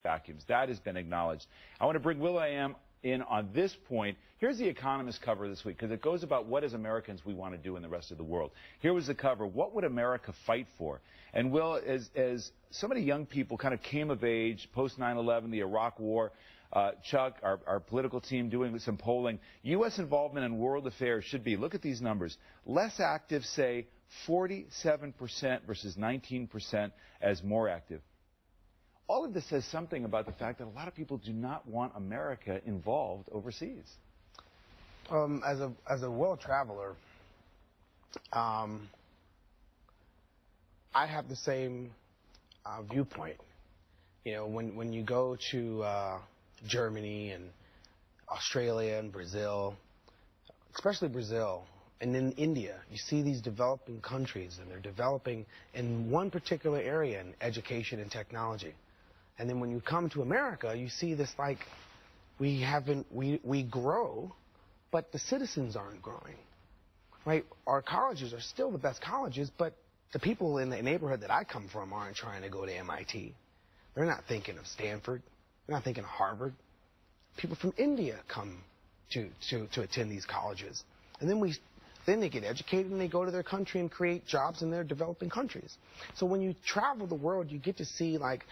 vacuums. That has been acknowledged. I want to bring Will.i.am in on this point. Here's the Economist cover this week, because it goes about what as Americans we want to do in the rest of the world. Here was the cover. What would America fight for? And Will, as so many young people kind of came of age post 9/11, the Iraq War, Chuck, our political team doing some polling, U.S. involvement in world affairs should be, look at these numbers, less active, say 47% versus 19% as more active. All of this says something about the fact that a lot of people do not want America involved overseas. As a world traveler, I have the same viewpoint. You know, when you go to Germany and Australia and Brazil, especially Brazil, and in India, you see these developing countries, and they're developing in one particular area in education and technology. And then when you come to America, you see this, like, we grow, but the citizens aren't growing, right? Our colleges are still the best colleges, but the people in the neighborhood that I come from aren't trying to go to MIT. They're not thinking of Stanford. They're not thinking of Harvard. People from India come to attend these colleges. And then they get educated and they go to their country and create jobs in their developing countries. So when you travel the world, you get to see, like,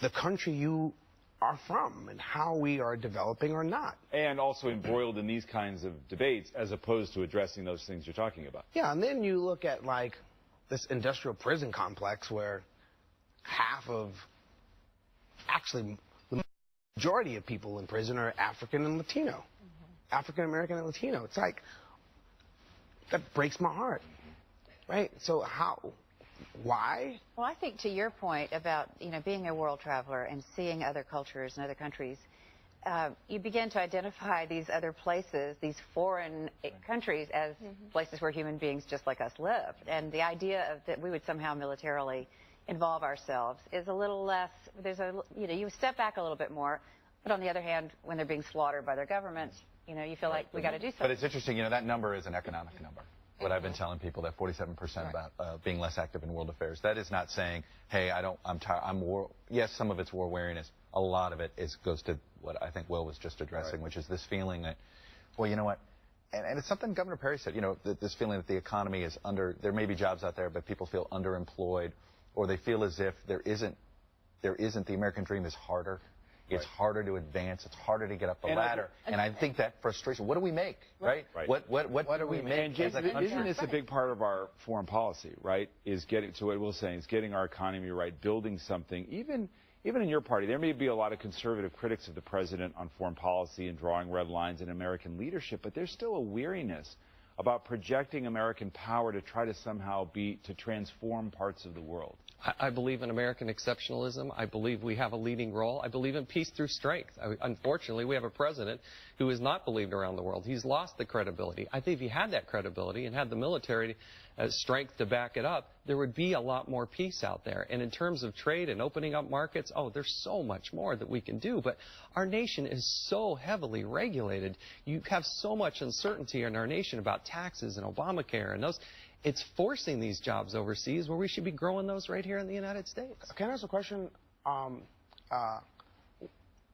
the country you are from and how we are developing or not. And also embroiled in these kinds of debates as opposed to addressing those things you're talking about. Yeah, and then you look at, like, this industrial prison complex where actually the majority of people in prison are African and Latino. African American and Latino. It's like, that breaks my heart, right? So how? Why? Well, I think to your point about, you know, being a world traveler and seeing other cultures and other countries, you begin to identify these other places, these foreign countries, as places where human beings just like us live. And the idea of that we would somehow militarily involve ourselves is a little less, you step back a little bit more. But on the other hand, when they're being slaughtered by their governments, you know, you feel like we got to do something. But it's interesting, you know, that number is an economic number. What I've been telling people, that 47% about being less active in world affairs, that is not saying, hey, I'm tired, yes, some of it's war weariness. A lot of it goes to what I think Will was just addressing, which is this feeling that, well, you know what, and it's something Governor Perry said, you know, this feeling that the economy is there may be jobs out there, but people feel underemployed, or they feel as if there isn't, the American dream is harder. It's harder to advance. It's harder to get up the ladder. And I think that frustration, what do we make, right? What do we make as a country? Isn't this a big part of our foreign policy, right? Is getting to what Will's saying, is getting our economy right, building something. Even in your party, there may be a lot of conservative critics of the president on foreign policy and drawing red lines in American leadership, but there's still a weariness about projecting American power to try to somehow to transform parts of the world. I believe in American exceptionalism. I believe we have a leading role. I believe in peace through strength. Unfortunately, we have a president who is not believed around the world. He's lost the credibility. I think if he had that credibility and had the military strength to back it up, there would be a lot more peace out there. And in terms of trade and opening up markets, there's so much more that we can do. But our nation is so heavily regulated. You have so much uncertainty in our nation about taxes and Obamacare and those. It's forcing these jobs overseas where we should be growing those right here in the United States. Can I ask a question?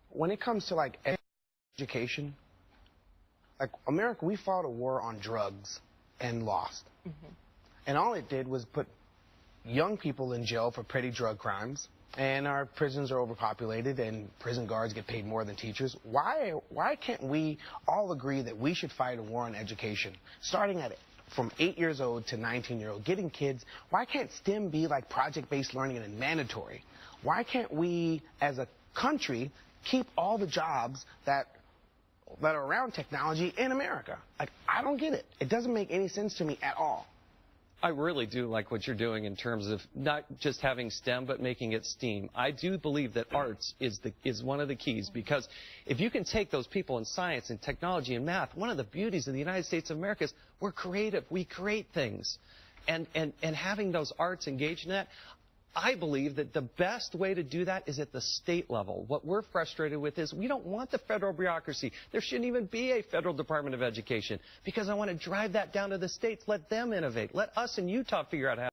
When it comes to, like, education, like, America, we fought a war on drugs and lost. And all it did was put young people in jail for petty drug crimes, and our prisons are overpopulated, and prison guards get paid more than teachers. Why can't we all agree that we should fight a war on education, starting at it? From 8 years old to 19-year-old, getting kids, why can't STEM be like project-based learning and mandatory? Why can't we, as a country, keep all the jobs that are around technology in America? Like, I don't get it. It doesn't make any sense to me at all. I really do like what you're doing in terms of not just having STEM, but making it STEAM. I do believe that arts is one of the keys, because if you can take those people in science and technology and math, one of the beauties of the United States of America is we're creative. We create things. And having those arts engaged in that, I believe that the best way to do that is at the state level. What we're frustrated with is we don't want the federal bureaucracy. There shouldn't even be a federal Department of Education, because I want to drive that down to the states. Let them innovate. Let us in Utah figure out how.